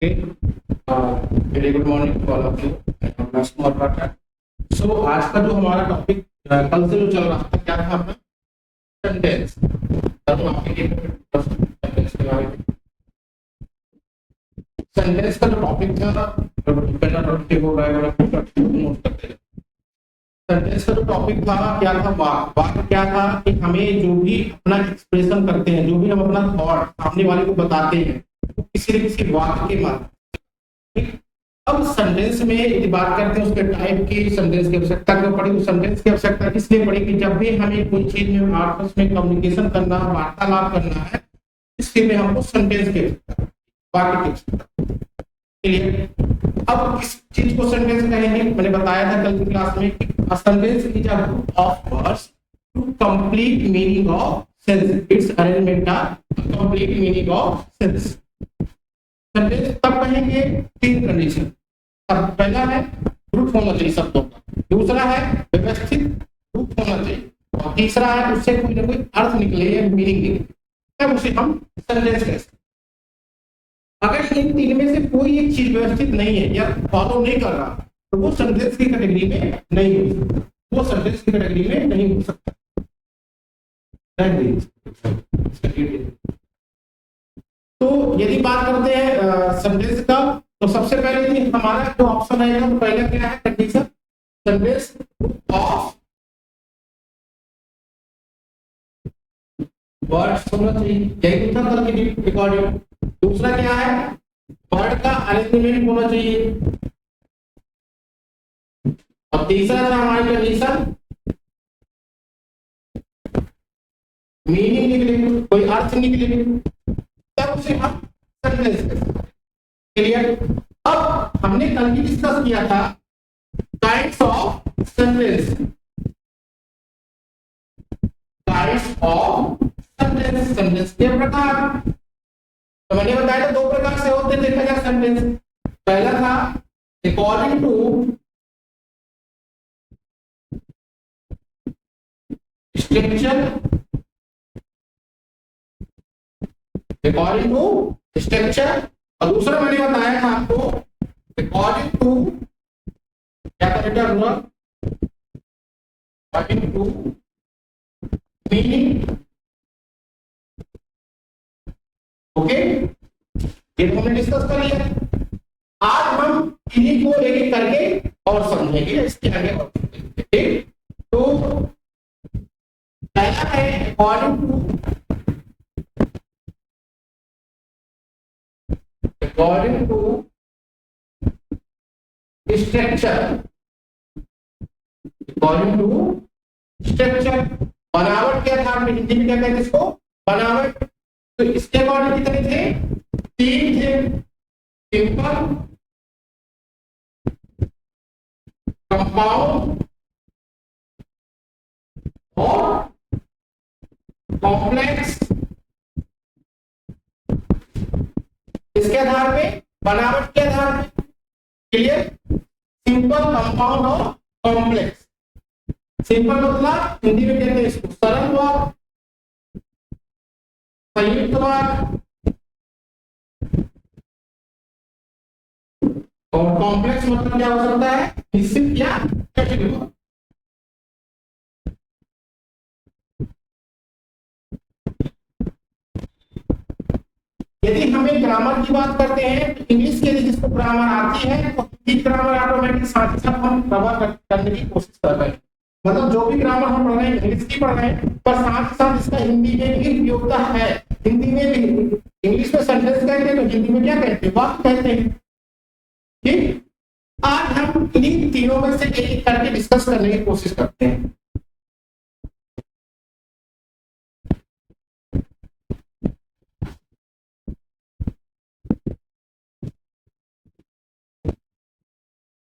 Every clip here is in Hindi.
Very good morning to all of you. नमस्कार कुमार पाठक। सो आज का जो हमारा टॉपिक कल से जो चल रहा था क्या था अपना सेंटेंस। सेंटेंस का जो टॉपिक था सेंटेंस का जो टॉपिक था क्या था, वाक्य क्या था कि हमें जो भी अपना एक्सप्रेशन करते हैं, जो भी हम अपना थॉट सामने वाले को बताते हैं तो किसी न किसी वाक्य के माध्यम। अब सेंटेंस में यदि बात करते हैं उसके टाइप की, सेंटेंस की आवश्यकता क्यों पड़ी? सेंटेंस की आवश्यकता इसलिए पड़ी कि जब भी हमें कोई चीज में आपस में कम्युनिकेशन करना, वार्तालाप करना है, इसके में हमको सेंटेंस की आवश्यकता, वाक्य की आवश्यकता। अब किस चीज को सेंटेंस कहेंगे? मैंने बताया था कल की क्लास में कि sentence is a group of words to complete meaning of sense. Its arrangement का complete meaning of sense. Sentence तब कहेंगे तीन कंडीशन। पहला है ग्रुप होना चाहिए शब्दों का, दूसरा है व्यवस्थित ग्रुप होना चाहिए, और तीसरा है उससे कोई ना कोई अर्थ निकले या मीनिंग निकले, तब उसे हम सेंटेंस कहते हैं। अगर इन तीन में से कोई एक चीज व्यवस्थित नहीं है या फॉलो नहीं कर रहा तो वो सेंटेंस की कैटेगरी में नहीं हो सकता, वो सेंटेंस की कैटेगरी में नहीं हो सकता। तो यदि बात करते हैं सेंटेंस का, तो सबसे पहले हमारा जो ऑप्शन आएगा तो पहला क्या है कंडीशन, सेंटेंस ऑफ वर्ड्स होना चाहिए, यही था कल की रिकॉर्डिंग। दूसरा क्या है, वर्ड का अरेंजमेंट होना चाहिए, और तीसरा था हमारी कंडीशन मीनिंग निकले, कोई अर्थ निकले, तब उसे हम सेंटेंस कहते हैं। क्लियर? अब हमने कल भी डिस्कस किया था kinds of sentence, kinds of sentence, sentence के प्रकार। तो मैंने बताया था दो प्रकार से होते हैं देखा जाए सेंटेंस। पहला था according to structure, according to structure, और दूसरा मैंने बताया था आपको अकॉर्डिंग टू क्या था बेटा, अकॉर्डिंग टू मीनिंग। ओके, ये तो हमने डिस्कस कर लिया। आज हम इन्हीं को एक करके और समझेंगे, इसके आगे और ठीक। तो पहला है according to structure, according to structure. बनावट क्या था, आपने हिंदी में क्या कहते हैं इसको, बनावट। तो इसके अकॉर्डिंग कितने थे? तीन थे, सिंपल, कंपाउंड और कॉम्प्लेक्स। इसके आधार पे, बनावट के आधार पे, क्लियर? सिंपल, कंपाउंड और कॉम्प्लेक्स। सिंपल मतलब हिंदी में कहते हैं इसको सरल वाक्य, संयुक्त वाक्य, और कॉम्प्लेक्स मतलब क्या हो सकता है, मिश्रित या जटिल वाक्य। यदि हमें ग्रामर की बात करते हैं तो इंग्लिश के लिए जिसको ग्रामर आती है तो हिंदी ग्रामर ऑटोमेटिक साथ ही साथ हम कवर करने की कोशिश कर रहे हैं। मतलब जो भी ग्रामर हम पढ़ रहे हैं इंग्लिश की पढ़ रहे हैं, पर साथ ही साथ इसका हिंदी में भी उपयोगिता है। हिंदी में भी, इंग्लिश में सेंटेंस कहते हैं तो हिंदी में क्या कहते हैं, वाक्य कहते हैं। ठीक, आज हम इन तीनों में से एक एक करके डिस्कस करने की कोशिश करते हैं।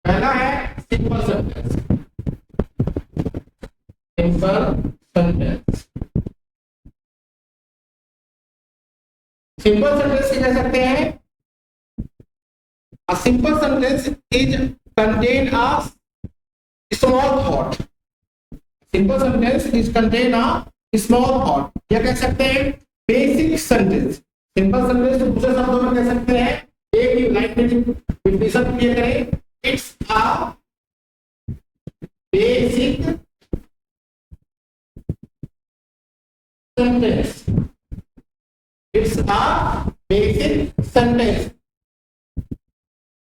पहला है simple sentence, simple sentence. Simple sentence कह सकते हैं a simple sentence is contain a small thought, simple sentence is contain a small thought, या कह सकते हैं बेसिक सेंटेंस। सिंपल सेंटेंस दूसरे शब्दों में कह सकते हैं एक ही line sentence. It's a basic sentence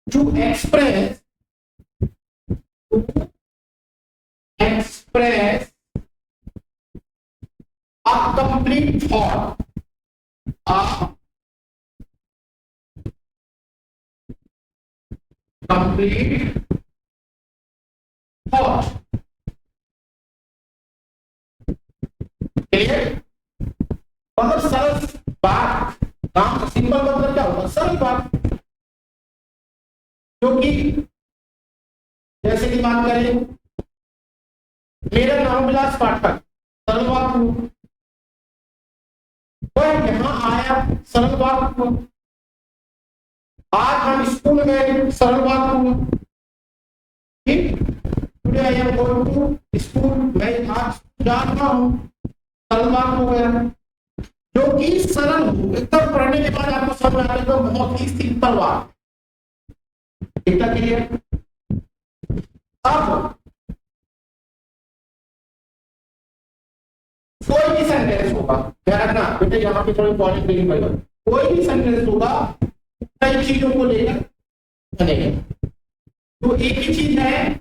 to express a complete thought, a complete thought. Clear? बहुत सरल बात, काम सिंपल मतलब क्या होगा? सरल बात। क्योंकि जैसे कि बात करें, मेरा नाम विलास पाठक, सरल बात हुआ। वह यहाँ आया, सरल बात हुआ। आज हम स्कूल गए, सरल बात हुआ। ठीक? Today I am going to school, मैं आज जा रहा हूँ, सरल बात हो गया। जो कि सरल हो, एकदम पढ़ने के बाद आपको समझ में आएगा, बहुत ही सिंपल बात। इतना क्लियर? अब कोई भी सेंटेंस होगा, ध्यान रखना बेटे, यहाँ पे थोड़ी पॉइंट नहीं पड़ेगा। कोई भी सेंटेंस होगा कई चीजों को लेकर बनेगा। तो एक ही चीज है,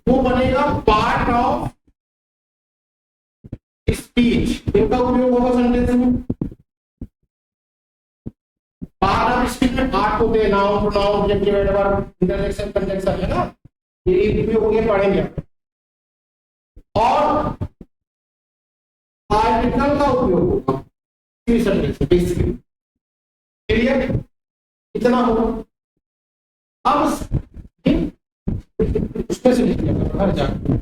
वो बनेगा पार्ट ऑफ स्पीच। इनका उपयोग होगा सेंटेंस में। पार्ट ऑफ स्पीच में पार्ट होते हैं, noun, pronoun, objective, adverb, interjection, conjunction, है ना? ये उपयोग हो गया, पढ़ेंगे। और आर्टिकल का उपयोग होगा सेंटेंस में, बेसिकली। क्लियर? इतना होगा। अब उसमें से घर जाकर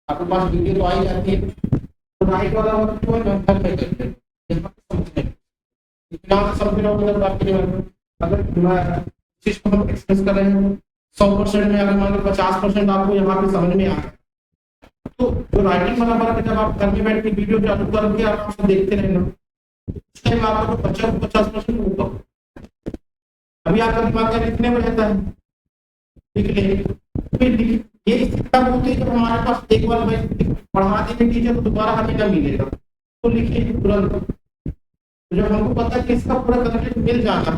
आपके पास वीडियो तो आई जाती है, तो राइट वाला वर्क जो है मैं घर में करते हैं, यहाँ पे समझने इतना समझ रहा हूँ। मतलब आपके लिए अगर मैं चीज को हम एक्सप्रेस कर रहे हैं 100% में, अगर मान लो 50% आपको यहाँ पे समझ में आ गया, तो जो राइटिंग वाला वर्क है, जब आप घर में बैठ के वीडियो चालू करके आराम से देखते रहना, उस टाइम आपका जो 50% होगा। अभी आपका दिमाग का लिखने में रहता है, लिख ले, फिर ये तब होती है जब हमारे पास एक बार पढ़ा देंगे टीचर, तो दोबारा हमें न मिलेगा, तो लिखिए तुरंत। तो जब हमको पता है कि इसका पूरा कंटेंट मिल जाना,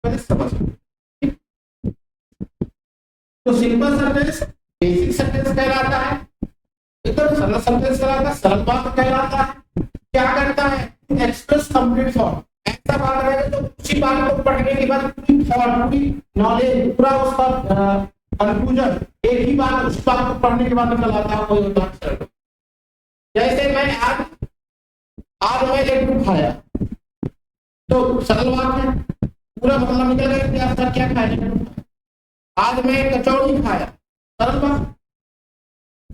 पहले समझ। तो सिंपल सेंटेंस बेसिक सेंटेंस कहलाता है, एकदम सरल सेंटेंस कहलाता है, सरल बात कहलाता है। क्या करता है? Express complete thought. ऐसा बात है तो उसी बात को पढ़ने के बाद पूरी थॉट, पूरी नॉलेज, पूरा उसका कंक्लूजन, एक ही बात उस बात को पढ़ने के बाद निकल आता है, वही होता है। जैसे मैं आज मैं लड्डू खाया, तो सरल बात है, पूरा मतलब निकल गया कि आज क्या खाया। आज मैं कचौड़ी खाया, सरल बात,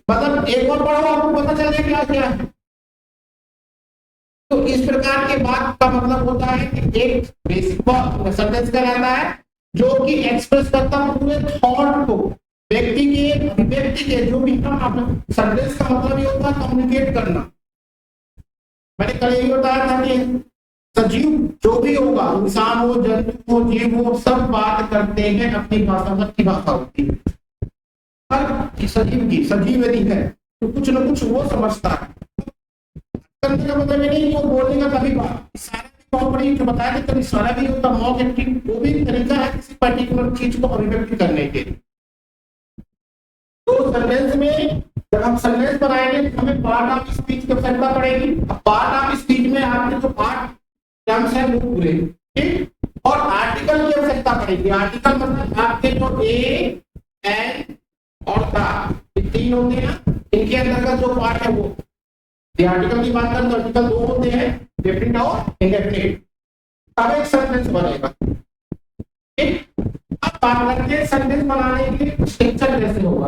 मतलब एक और पढ़ो आपको पता चल जाए क्या क्या है। तो इस प्रकार के बात का मतलब होता है कि एक बेसिक सेंटेंस कहलाता है जो कि एक्सप्रेस करता है पूरे थॉट को, व्यक्ति के अभिव्यक्ति के, जो भी हम सेंटेंस का मतलब ये होता है कम्युनिकेट करना। मैंने कल यही बताया था कि सजीव जो भी होगा, इंसान हो, जंतु हो, जीव हो, सब बात करते हैं अपनी भाषा, सबकी भाषा होती है। हर सजीव की, सजीव यदि है तो कुछ न कुछ वो समझता है। करने का मतलब नहीं वो बोलने का कभी बात, इशारा भी बहुत बड़ी जो बताया कि इशारा भी होता, मॉक एक्टिंग, वो भी तरीका है किसी पर्टिकुलर चीज को अभिव्यक्त करने के लिए। तो सेंटेंस में जब हम सेंटेंस बनाएंगे तो हमें पार्ट ऑफ स्पीच की आवश्यकता पड़ेगी। पार्ट ऑफ स्पीच में आपके जो पार्ट टर्म्स है वो पूरे, ठीक, और आर्टिकल की आवश्यकता पड़ेगी। आर्टिकल मतलब आपके जो ए, एन और द, ये तीन होते हैं, इनके अंतर्गत जो पार्ट है वो। आर्टिकल की बात करें तो आर्टिकल दो होते हैं, डेफिनिट और इंडेफिनिट। तब एक सेंटेंस बनेगा। ठीक, अब बात करते हैं सेंटेंस बनाने के लिए स्ट्रक्चर कैसे होगा,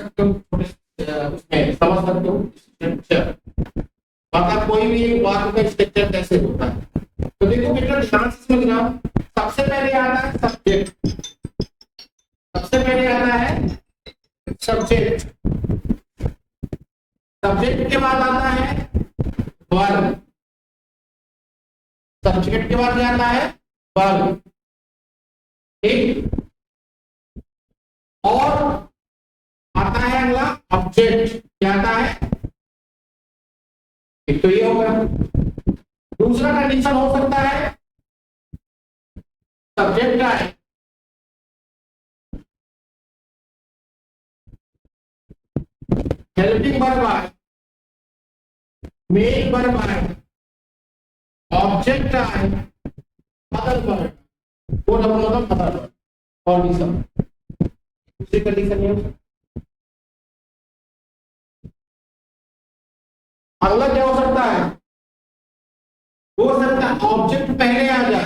उसमें समझ सकते हो स्ट्रक्चर, मतलब कोई भी एक बात का स्ट्रक्चर कैसे होता है। तो देखो बेटा ध्यान से समझना, सबसे पहले आता है सब्जेक्ट, सबसे पहले आता है सब्जेक्ट, सब्जेक्ट के बाद आता है वर्ब, सब्जेक्ट के बाद आता है वर्ब, ठीक, और आता है अगला ऑब्जेक्ट। क्या आता है? एक तो ये होगा। दूसरा कंडीशन हो सकता है सब्जेक्ट का है, हेल्पिंग वर्ब है, मेन वर्ब है, ऑब्जेक्ट है, अदर वर्ब, वो मतलब अदर वर्ब और भी सब। दूसरी कंडीशन ये हो सकती। अगला क्या हो सकता है, हो सकता है ऑब्जेक्ट पहले आ जाए,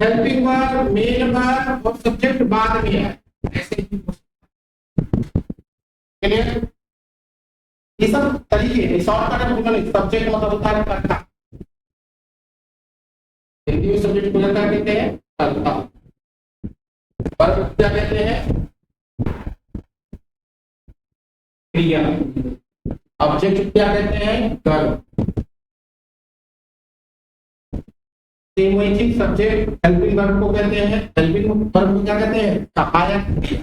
हेल्पिंग वर्ब, मेन वर्ब और सब्जेक्ट बाद में आए, ऐसे ही हो सकता है। क्लियर? ये सब तरीके शॉर्टकट में सब्जेक्ट मतलब होता है कर्ता, हिंदी में सब्जेक्ट को क्या कहते हैं, कर्ता। वर्ब क्या कहते हैं, क्रिया। ऑब्जेक्ट क्या कहते हैं, वर्ब। सेम वही चीज सब्जेक्ट हेल्पिंग वर्ब को कहते हैं, हेल्पिंग वर्ब को क्या कहते हैं, सहायक क्रिया।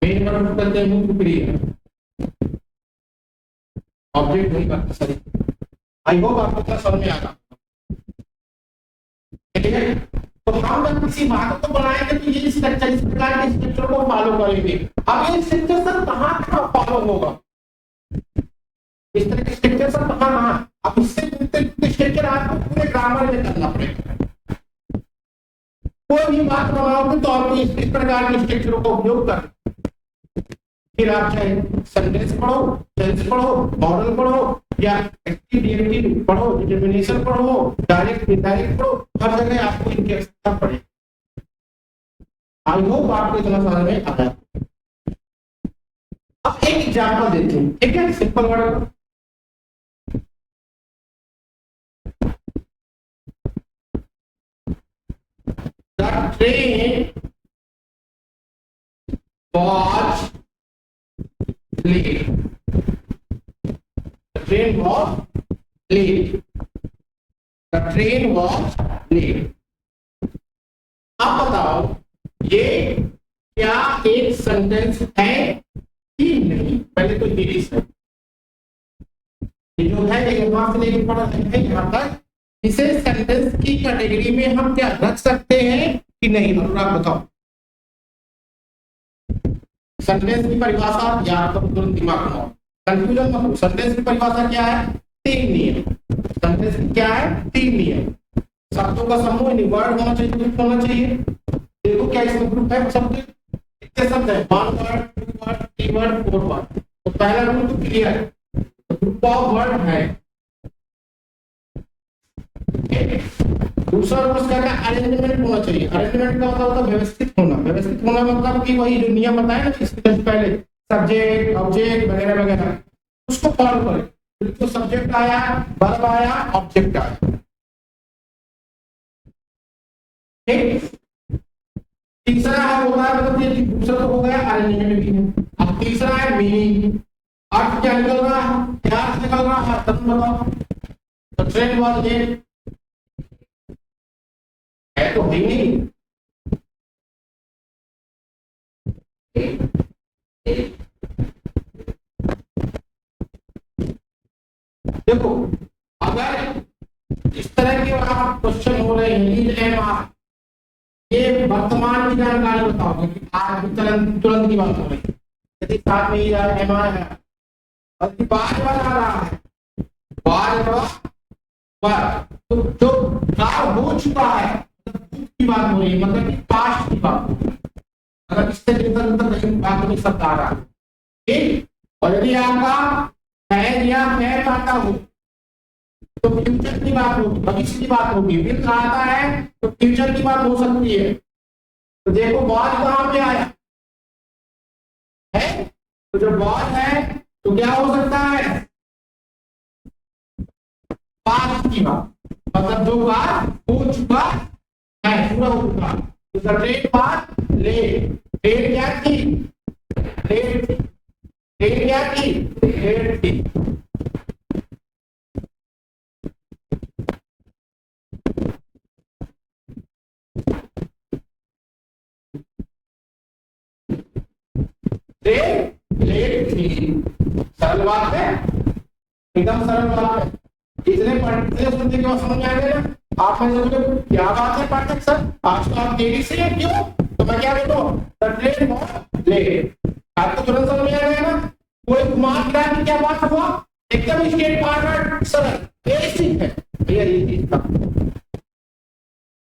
मेन वर्ब को कहते हैं मुख्य क्रिया। ऑब्जेक्ट वही बात सही। आई होप आपको क्या समझ में आ रहा है। तो हम जब किसी बात को बनाएंगे तो ये स्ट्रक्चर, इस प्रकार के स्ट्रक्चर को फॉलो करेंगे। अब ये स्ट्रक्चर सर कहाँ कहाँ फॉलो होगा, इस तरह के स्ट्रक्चर सर कहाँ कहाँ, अब इससे स्ट्रक्चर आपको पूरे ग्रामर में करना पड़ेगा। कोई भी बात बनाओगे तो आपको इस प्रकार के स्ट्रक्चरों का उपयोग कर, फिर आप चाहे सेंटेंस पढ़ो, टेंस पढ़ो, मॉडल पढ़ो या एक्टिव रिएक्टिव पढ़ो, डिटरमिनेशन पढ़ो, डायरेक्ट इनडायरेक्ट पढ़ो, हर जगह आपको इनकी आवश्यकता पड़ेगी। आई होप आपको इतना समझ में आ गया। अब एक एग्जांपल देते हैं, ठीक है, simple word. The train was late. The train was late. The train was late. अब बताओ ये क्या एक सेंटेंस है कि नहीं। पहले तो ये है, ये जो है एक वहां से लेकर पढ़ा है यहाँ तक, इसे सेंटेंस की कैटेगरी में हम क्या रख सकते हैं कि नहीं। अनुराग बताओ, सेंटेंस की परिभाषा याद करो तुरंत दिमाग में, कंफ्यूजन मत हो। सेंटेंस की परिभाषा क्या है, तीन नियम। सेंटेंस की क्या है, तीन नियम। शब्दों का समूह, वर्ड होना चाहिए, ग्रुप होना चाहिए। देखो क्या इसमें ग्रुप है, शब्द कितने शब्द है, one word, two word, three word, four word. तो पहला रूल तो क्लियर है, ग्रुप ऑफ वर्ड है। दूसरा रूल क्या है, अरेंजमेंट होना चाहिए। अरेंजमेंट का मतलब होता है व्यवस्थित होना। व्यवस्थित होना मतलब कि वही जो नियम बताया ना इससे पहले, सब्जेक्ट ऑब्जेक्ट वगैरह वगैरह, उसको फॉलो करें। तो सब्जेक्ट आया, वर्ब आया, ऑब्जेक्ट आया, ठीक। तीसरा है होता है, मतलब ये दूसरा तो हो गया अरेंजमेंट भी है। अब तीसरा है मीनिंग, अर्थ क्या निकल रहा है, क्या अर्थ निकल रहा है, तुम बताओ। तो ट्रेन वाज लेट है तो है नहीं। देखो अगर इस तरह के आप क्वेश्चन हो रहे हैं, ये वर्तमान की जानकारी बताओगे कि आज तुरंत तुरंत की बात हो रही है, यदि साथ में ही एम आर है और बाद वाला आ रहा है, बाद तो जो कार्य हो चुका है की बात हो रही है, मतलब कि पास्ट की बात हो रही है। अगर इससे इधर उधर नहीं बात में शब्द आ रहा है, ठीक। और यदि आपका है या मैं आता हूं तो फ्यूचर की बात होगी, भविष्य की बात होगी। विल आता है तो फ्यूचर की बात हो सकती है। तो देखो बॉल कहां पे आया है, तो जो बॉल है तो क्या हो सकता है, पास्ट की बात, मतलब जो बात हो चुका है, पूरा हो चुका। तो the train was late, train क्या थी, लेट थी। ट्रेन क्या थी, लेट थी। ट्रेन लेट थी। सरल बात है, एकदम सरल बात है। इतने पढ़ने सुनने के बाद समझ में आ गया ना। आप में से बोले क्या बात है पाठक सर, आज तो आप देरी से हैं, क्यों? तो मैं क्या बोलूं, द ट्रेन वॉज लेट। आपको तुरंत समझ में आ गया ना। कोई घुमा फिरा के क्या बात हुआ, एकदम स्ट्रेट फॉरवर्ड सरल बेसिक है भैया ये चीज था।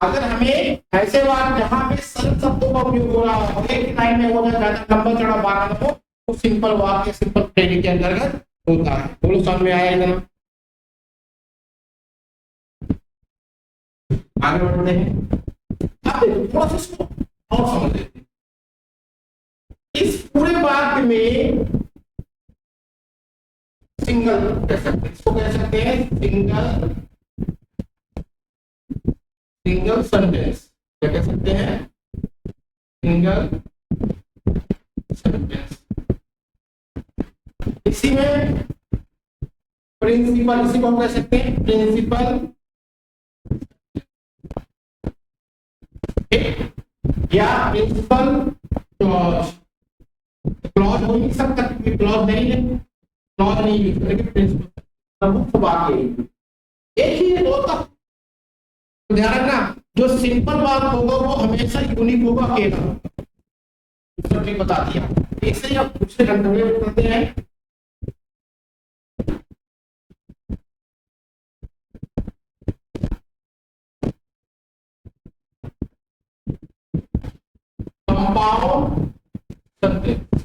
अगर हमें ऐसे बात जहां पे सरल शब्दों का उपयोग हो रहा हो, एक लाइन में हो जाए, ज्यादा लंबा चौड़ा बात हो, तो सिंपल वाक्य सिंपल ट्रेनिंग के अंतर्गत होता है। बोलो समझ में आया इतना? आगे बढ़ते हैं। अब देखो थोड़ा सा इसको और समझ लेते हैं। इस पूरे वाक्य में सिंगल कह सकते हैं, इसको कह सकते हैं सिंगल सेंटेंस। क्या कह सकते हैं? Single sentence. इसी में प्रिंसिपल, इसी को हम कह सकते हैं प्रिंसिपल या प्रिंसिपल क्लॉज। क्लॉज हो नहीं सकता क्योंकि क्लॉज नहीं है, क्लॉज नहीं यूज करेंगे, प्रिंसिपल प्रमुख वाक्य एक ही होता। तो ध्यान रखना, जो सिंपल बात होगा वो हमेशा यूनिक होगा, अकेला होगा। सब ठीक बता दिया। इससे आप दूसरे घंटे में बताते हैं। Compound sentence.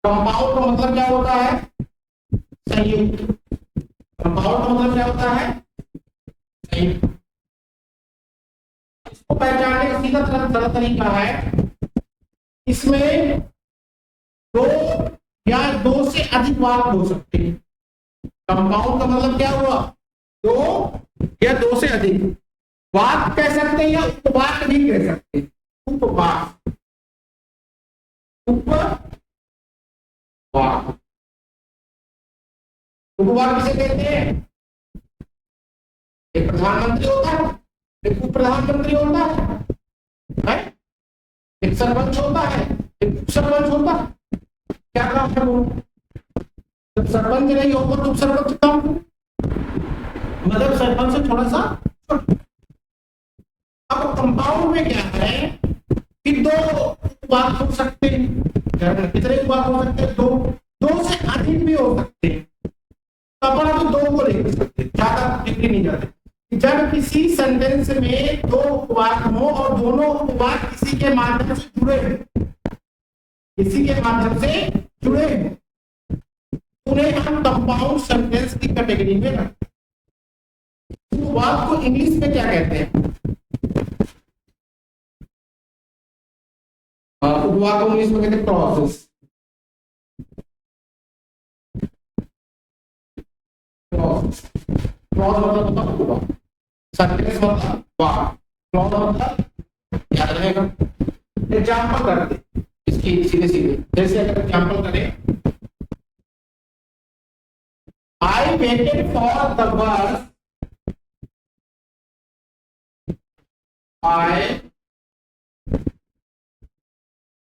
कंपाउंड का मतलब क्या होता है? संयुक्त। कंपाउंड का मतलब क्या होता है? संयुक्त। इसको पहचानने का सीधा सरल तरीका है, इसमें दो या दो से अधिक वाक्य हो सकते हैं। कंपाउंड का मतलब क्या हुआ? दो या दो से अधिक वाक्य कह सकते हैं या उपवाक्य भी कह सकते हैं। उपवाक्य, उपवाक्य किसे कहते हैं? एक प्रधानमंत्री होता है, एक उप प्रधानमंत्री होता है, एक सरपंच होता है, एक उप सरपंच होता है। क्या काम है वो? जब सरपंच नहीं होगा तो उप सरपंच काम, मतलब सरपंच से थोड़ा सा छोटा। अब कंपाउंड में क्या है कि दो बात हो सकते हैं। कितने बात हो सकते हैं? दो, दो से अधिक भी हो सकते हैं। अपन अभी दो को लिख सकते हैं, ज्यादा लिखने नहीं जाते। जब किसी सेंटेंस में दो वाक्य हो और दोनों वाक्य किसी के माध्यम से जुड़े हैं, किसी के माध्यम से जुड़े हैं, उन्हें हम कंपाउंड सेंटेंस की कैटेगरी में रखते हैं। वाक्य को इंग्लिश में क्या कहते हैं? उपवाक्य को इंग्लिश में कहते हैं क्लॉजेस। क्लॉज मतलब होता है उपवाक्य, सेंटेंस मतलब वाक्य, क्लॉज मतलब याद रहेगा। एग्जांपल करते इसकी सीधे सीधे, जैसे अगर एग्जांपल करें, आई वेटेड फॉर द बस, आई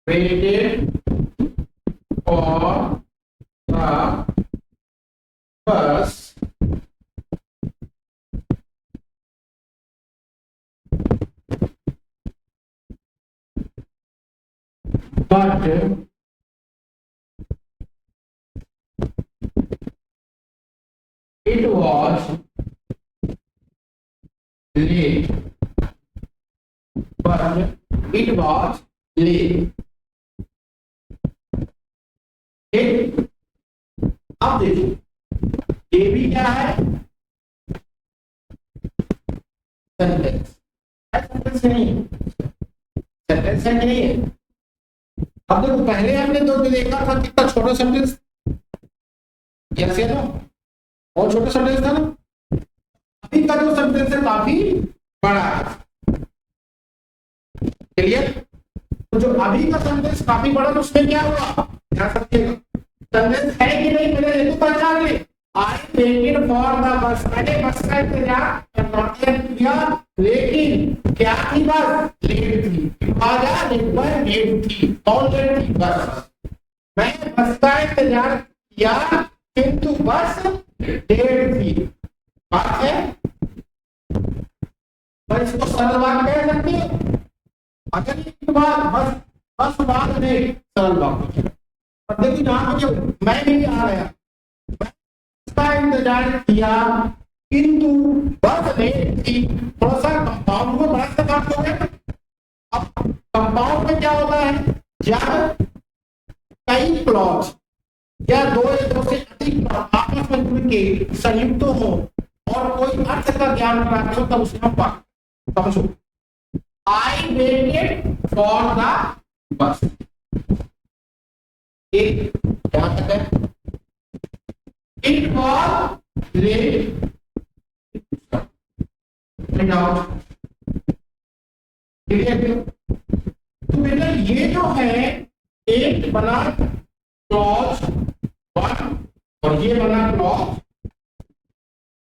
waited for the bus but it was late, but it was late। अब देखिए ये भी क्या है? सेंटेंस। सेंटेंस नहीं है, सेंटेंस है कि नहीं है? अब देखो पहले हमने दो देखा था कितना छोटा सेंटेंस, यस या नो, और छोटा सेंटेंस था ना। अभी का जो सेंटेंस है काफी बड़ा है। क्लियर? तो जो अभी का सेंटेंस काफी बड़ा, तो उसमें क्या हुआ ध्यान रखिएगा। सेंटेंस है कि नहीं मैंने देखो पहचान ले। आई वेटेड फॉर द बस, मैंने बस का इंतजार किया, लेकिन क्या थी बस? लेट थी। लेट थी। कौन लेट थी? बस। मैं बस का इंतजार किया किंतु बस लेट थी। बात है, पर इसको सरल बात कह सकते हो। अगर एक बार बस बस बात नहीं सरल बात है। अब देखिए जहां मुझे मैं नहीं आ रहा, मैं उसका इंतजार किया किंतु बस लेट थी। थोड़ा सा कंपाउंड में बड़ा सा बात हो गया। अब कंपाउंड में क्या होता है, जब कई क्लॉज या दो या दो से अधिक क्लॉज आपस में जुड़ के संयुक्त हो और कोई अर्थ का ज्ञान प्राप्त हो, तब उसे हम बात समझो। आई वेटेड फॉर द बस, एक क्या कहते हैं, इट वॉज लेट। तो बेटा ये जो है एक बना क्लॉज 1 और ये बना क्लॉज,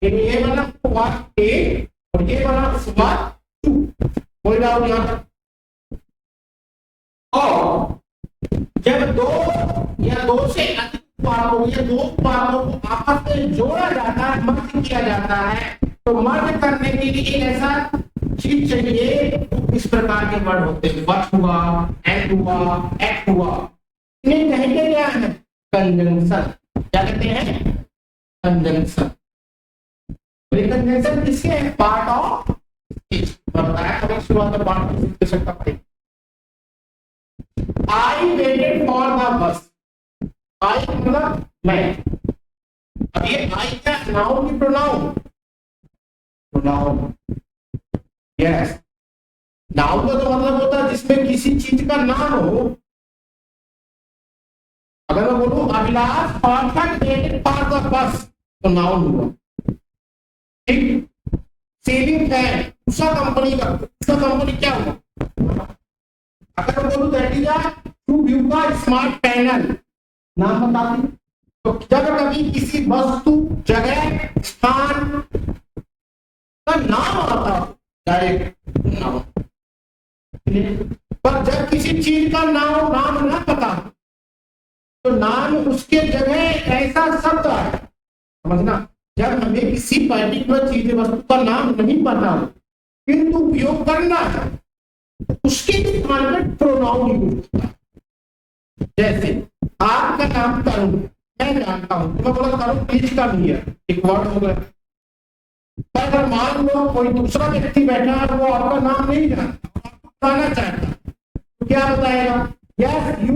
ये बना क्लॉज ए और ये बना क्लॉज 2। कोई डाउट यहां तक? और जब दो या दो से अधिक उत्पादों या दो उत्पादों को आपस में जोड़ा जाता है, मर्ज किया जाता है, तो मर्ज करने के लिए एक ऐसा चीज चाहिए। तो इस प्रकार के वर्ड होते हैं, वट हुआ, एंड हुआ, एक्ट हुआ। इन्हें कहते क्या है? कंजंक्शन। क्या कहते हैं? कंजंक्शन। कंजंक्शन किसके है? Part of speech. बताया था शुरुआत में, पार्ट ऑफ स्पीच के सकता पड़ेगा। I waited for the bus. I मतलब मैं। अब ये I क्या नाउन की प्रोनाउन? प्रोनाउन। यस, नाउन का तो मतलब होता है जिसमें किसी चीज का नाम हो। अगर मैं बोलूं Abhilash perfect weighted for the बस, तो नाउन हुआ। ठीक, सीलिंग फैन उषा कंपनी का, उषा कंपनी क्या हुआ? अगर मैं बोलूं that is a two view का स्मार्ट पैनल, नाम बता दी। तो जब कभी किसी वस्तु, जगह, स्थान का नाम आता हो, डायरेक्ट नाम, पर जब किसी चीज का नाम ना पता तो नाम उसके जगह ऐसा शब्द है, समझना। जब हमें किसी पर्टिकुलर चीज वस्तु का नाम नहीं पता हो किंतु उपयोग करना है, उसके स्थान में प्रोनाउन यूज होता है। जैसे आपका नाम करुण, मैं जानता हूं, मैं बोला करुण प्लीज कम हियर, एक वर्ड हो गया। पर अगर मान लो कोई दूसरा व्यक्ति बैठा है, वो आपका नाम नहीं जानता, आपको बताना चाहता, तो क्या बताएगा? यस यू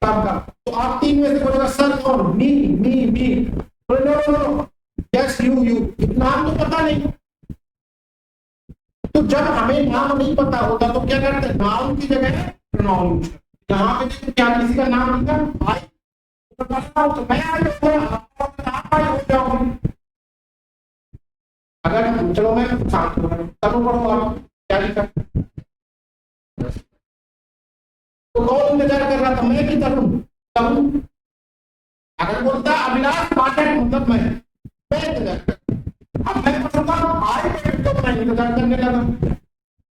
कब का, तो आप तीन में से बोलेगा सर और मी, नो यस यू, नाम तो पता नहीं। तो जब हमें नाम नहीं पता होता तो क्या करते हैं? नाउन की जगह प्रोनाउन यूज करते। यहाँ पे क्या किसी का नाम लिखा आई, तो मैं आई हो जाऊंगी। अगर चलो मैं शांत हो तब पढ़ो आप क्या लिखा, तो कौन इंतजार कर रहा था? मैं की तब अगर बोलता अभिलाष पाठक मतलब मैं इंतजार कर, अब मैं पढ़ूंगा आई तो मैं इंतजार करने लगा।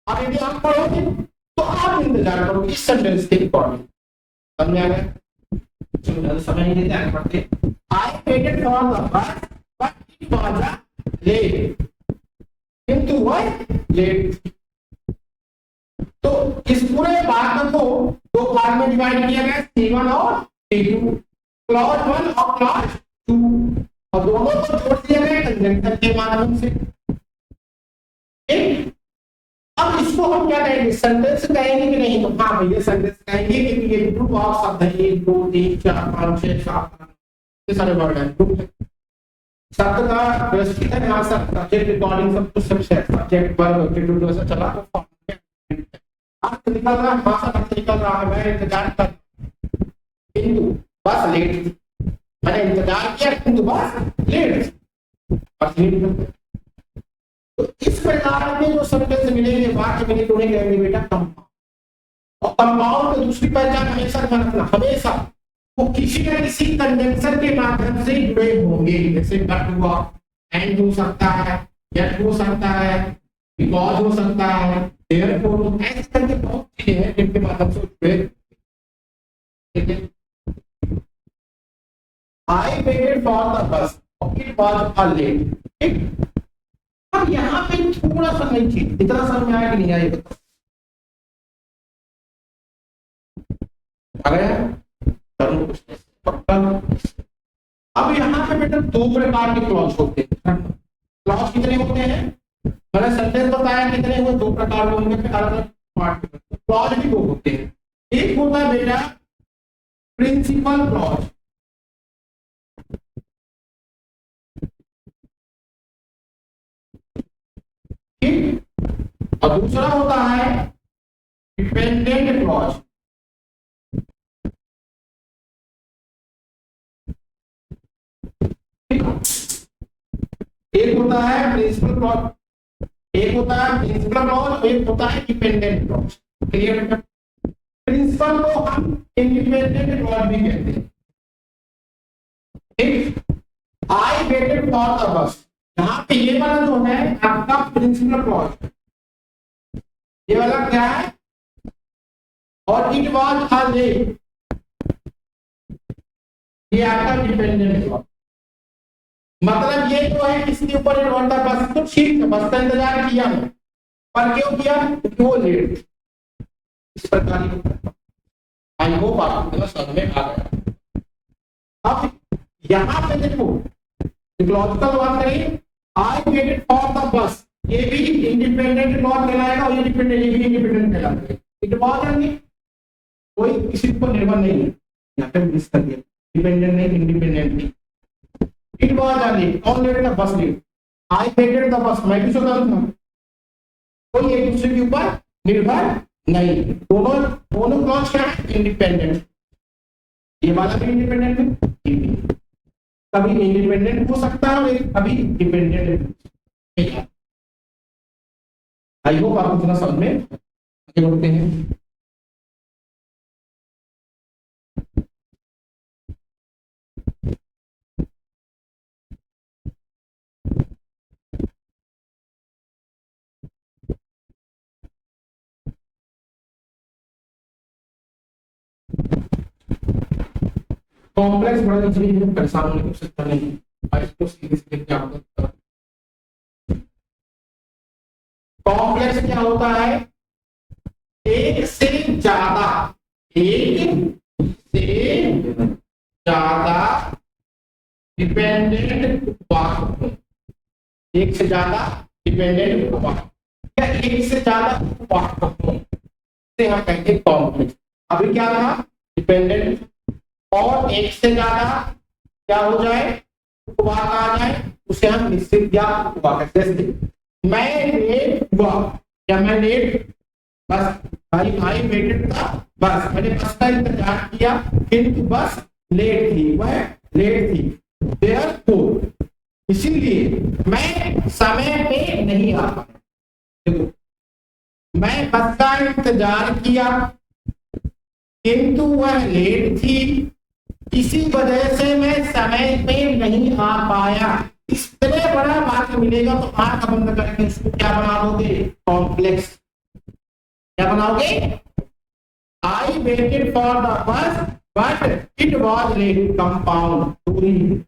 अब यदि आप पढ़ोगे तो आप इंतजार करोगे इस सेंटेंस के अकॉर्डिंग। समझ आ गया? चलो ज्यादा समय नहीं देते, आगे बढ़ते। I waited for the bus but it was late, किंतु वह लेट। तो इस पूरे भाग को दो भाग में डिवाइड किया गया, C1 और C2, क्लॉज 1 और क्लॉज 2, और दोनों को जोड़ दिया गया कंजंक्शन के माध्यम से। अब इसको हम क्या कहेंगे? सेंटेंस कहेंगे कि नहीं? तो हाँ भैया सेंटेंस कहेंगे, क्योंकि ये ग्रुप ऑफ शब्द है, 1 2 3 4 5 6 7 ये सारे वर्ड हैं, ग्रुप है। शब्द का व्यवस्थित है यहाँ सब सब्जेक्ट रिकॉर्डिंग सब कुछ, सब सब्जेक्ट वर्ब ऑब्जेक्ट ऐसा चला तो अर्थ निकल रहा है, भाषा अर्थ निकल रहा है। मैं इंतजार कर किंतु बस लेट थी, मैंने इंतजार किया किंतु बस लेट। तो इस प्रकार के जो सेंटेंस मिलेंगे, वाक्य मिलेंगे, उन्हें कहेंगे बेटा कंपाउंड। और कंपाउंड की दूसरी पहचान हमेशा ध्यान रखना, हमेशा वो किसी न किसी कंजंक्शन के माध्यम से जुड़े होंगे। जैसे बट हुआ, एंड हो सकता है, यट हो सकता है, बिकॉज हो सकता है, देयरफॉर, ऐसे करके बहुत चीजें हैं जिनके माध्यम से जुड़े। ठीक है, I waited for the bus it was a late. ठीक, अब यहाँ पे थोड़ा सा नई चीज, इतना समझ में आया कि नहीं आया बताओ? आ गया करूँ कुछ पक्का? अब यहाँ पे बेटा दो प्रकार के क्लॉज होते हैं। क्लॉज कितने होते हैं? मैंने सेंटेंस बताया कितने हुए, दो प्रकार के होंगे, फिर अलग अलग पार्ट। क्लॉज भी दो होते हैं। एक होता है बेटा प्रिंसिपल क्लॉज, ठीक, और दूसरा होता है डिपेंडेंट क्लॉज। एक होता है प्रिंसिपल क्लॉज, एक होता है प्रिंसिपल क्लॉज और एक होता है डिपेंडेंट क्लॉज। क्लियर बेटा? प्रिंसिपल को हम इंडिपेंडेंट क्लॉज भी कहते हैं। ठीक, आई वेटेड फॉर द बस, यहाँ पे ये वाला जो है आपका प्रिंसिपल क्लॉज, ये वाला क्या है? और इट वाज अ लेट, ये आपका डिपेंडेंट क्लॉज। मतलब ये जो है इसके ऊपर इट वाज द बस, तो ठीक है, बस का इंतजार किया मैं, पर क्यों किया? क्योंकि वो लेट। इस प्रकार की आई होप आपको समझ में आ गया। अब यहाँ पे देखो लॉजिकल बात करें, आई वेटेड फॉर द बस, ये भी इंडिपेंडेंट क्लॉज कहलाएगा और ये डिपेंडेंट, ये भी इंडिपेंडेंट कहलाएगा। इट वाज ओनली, कोई किसी पर निर्भर नहीं है, यहाँ पे मिस कर दिया, डिपेंडेंट नहीं इंडिपेंडेंट नहीं। इट वाज ओनली, कौन लेट था? बस late. I waited the bus, मैं भी स्वतंत्र था, कोई एक दूसरे के ऊपर निर्भर नहीं। दोनों दोनों क्लॉज क्या है? इंडिपेंडेंट। ये वाला भी इंडिपेंडेंट है, कभी इंडिपेंडेंट हो सकता है और कभी डिपेंडेंट। आई होप आपको थोड़ा समझ में आगे बढ़ते हैं। कॉम्प्लेक्स बड़ा इजीली है, परेशान होने की आवश्यकता नहीं है, इसको सीधे सीधे क्या होता है? कॉम्प्लेक्स क्या होता है? एक से ज्यादा, एक से ज्यादा डिपेंडेंट वाक्य, एक से ज्यादा डिपेंडेंट वाक्य या एक से ज्यादा वाक्य से हम कहेंगे कॉम्प्लेक्स। अभी क्या था? डिपेंडेंट, और एक से ज्यादा क्या हो जाए? उपवाक आ जाए, उसे हम निश्चित या उपवाक। जैसे मैं लेट हुआ या मैं लेट, बस आई वेटेड था, बस मैंने बस का इंतजार किया किंतु बस लेट थी, वह लेट थी, देयरफॉर इसीलिए मैं समय पे नहीं आ पाया। देखो, मैं बस का इंतजार किया किंतु वह लेट थी, इसी वजह से मैं समय पे नहीं आ पाया। इतने बड़ा वाक्य मिलेगा तो आंख बंद करके इसको क्या बना दोगे? कॉम्प्लेक्स। क्या बनाओगे? I waited for the bus but it was late, compound दूरी।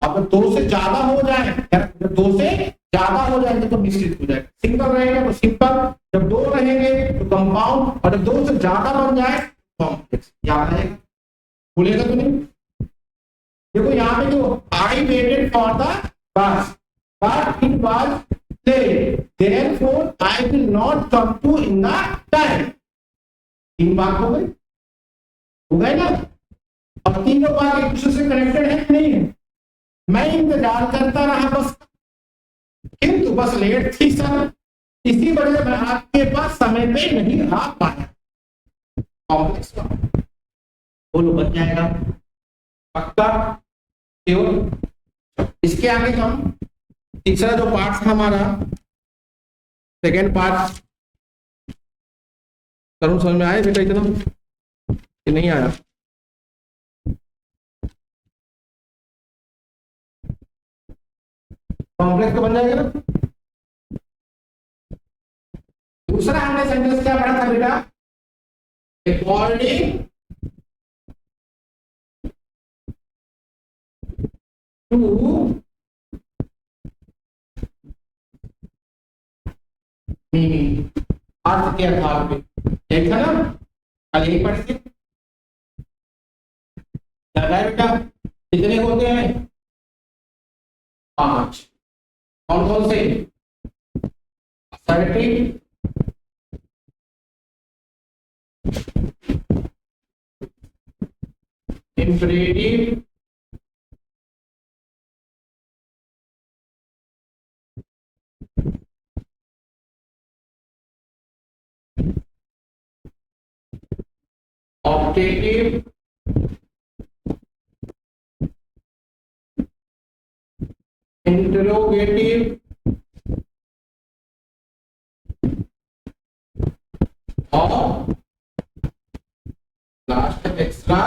अब दो से ज्यादा हो जाए, जब दो से ज्यादा हो जाएंगे तो मिश्रित हो जाएगा, सिंगल रहेगा तो सिंपल, जब दो रहेंगे तो कंपाउंड, और जब दो से ज्यादा बन जाए कॉम्प्लेक्स। याद रहेगा, भूलेगा तो नहीं? देखो यहाँ पे जो I waited for the bus but it was late, therefore I will not come to in the time. तीन बात हो गए ना? अब तीनों बात एक दूसरे से कनेक्टेड है कि नहीं है? मैं इंतजार करता रहा बस, किंतु बस लेट थी सर, इसी वजह से मैं आपके पास समय पे नहीं आ पाया। कॉम्प्लेक्स बोलो बन जाएगा पक्का? क्यों? इसके आगे हम तीसरा जो पार्ट था हमारा, सेकेंड पार्ट, करूँ समझ में आया बेटा इतना कि नहीं आया? कॉम्प्लेक्स तो बन जाएगा ना? दूसरा हमने सेंटेंस क्या पढ़ा था बेटा? अकॉर्डिंग टू अर्थ के आधार पे, एक है ना, कल यही पढ़े थे। लगा है बेटा, कितने होते हैं? 5। कौन कौन से? असर्टिव, इम्परेटिव, ऑप्टेटिव, इंटरोगेटिव और last extra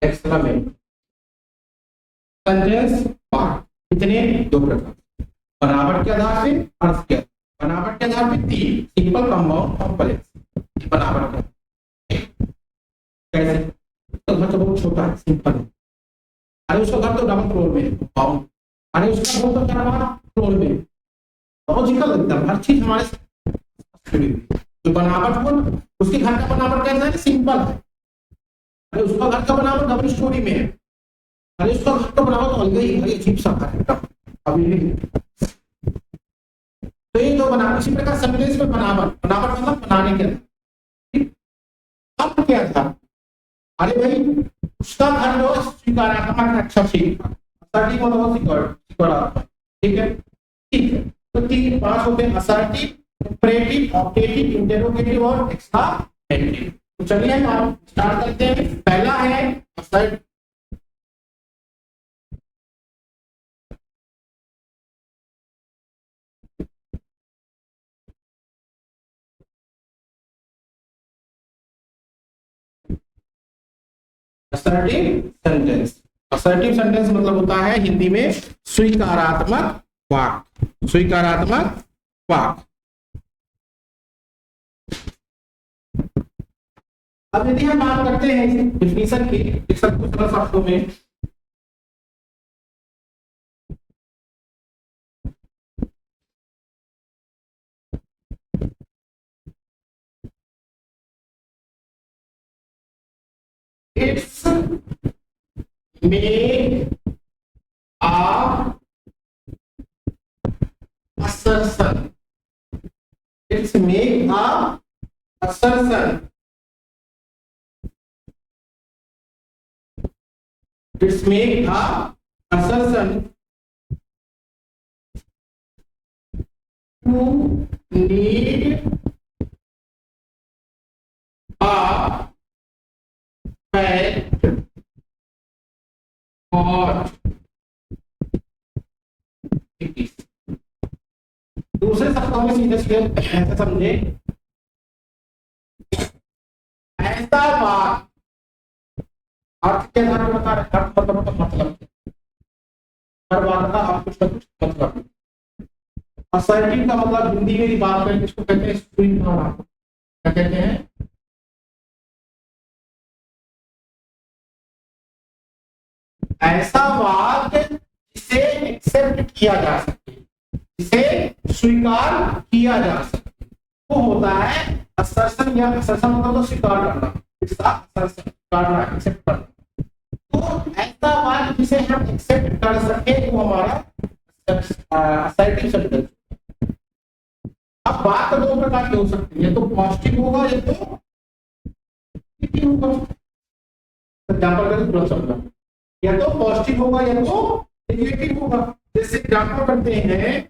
exclamation. Sentence part कितने? 2 प्रकार, बनावट के आधार पे, अर्थ के आधार। बनावट के आधार पे 3, सिंपल, कंपाउंड, कॉम्प्लेक्स। बनावट का कैसे? तो घर तो बहुत छोटा है, सिंपल है। अरे उसका घर तो डबल फ्लोर में है, कंपाउंड। अरे उसका घर तो 4 फ्लोर में, लॉजिकल एकदम, हर चीज हमारे तो बनावट को, उसके घर का बनावट कैसा है? सिंपल है। अरे उसका घर का बनावट डबल स्टोरी में है। अरे उसका घर का बनावट अलग ही है, अजीब सा घर है अभी। तो ये तो बना, इसी प्रकार सेंटेंस में बनावट, बनावट मतलब बनाने के आधार, अर्थ के आधार। अरे भाई उसका घर जो स्वीकारात्मक है, अच्छा असर्टिव मतलब स्वीकारात्मक, ठीक है, ठीक है। तो 3-5 होते हैं, असर्टिव, इंपरेटिव, ऑप्टेटिव, इंटरोगेटिव और एक्सक्लेमेटिव। तो चलिए हम स्टार्ट करते हैं। पहला है assertive. Assertive sentence, assertive sentence मतलब होता है हिंदी में स्वीकारात्मक वाक्य, स्वीकारात्मक वाक्य। अब यदि हम बात करते हैं डिफिनीशन की, सब कुछ सरल शब्दों में, it's make a assertion, it's make a assertion, it's make a assertion to need a fact or it is। दूसरे शब्दों में सीधे सीधे ऐसे समझे, ऐसा बात, अर्थ के आधार पर बता रहे, अर्थ मतलब हर बात का आप कुछ ना कुछ मतलब। असर्टिव का मतलब हिंदी में ही बात करें इसको कहते हैं स्वीकारात्मक, क्या कहते हैं? ऐसा वाक्य जिसे एक्सेप्ट किया जा सके, जिसे स्वीकार किया जा सके, वो होता है असर्शन, या असर्शन मतलब तो स्वीकार करना, करना, एक्सेप्ट करना। तो ऐसा वाक्य जिसे हम एक्सेप्ट कर सके वो हमारा असर्टिव सेंटेंस। अब बात 2 प्रकार की हो सकती है, या तो पॉजिटिव होगा या तो नेगेटिव होगा। एग्जांपल का तुरंत समझो, या तो पॉजिटिव होगा या तो नेगेटिव होगा। जैसे एग्जांपल करते हैं,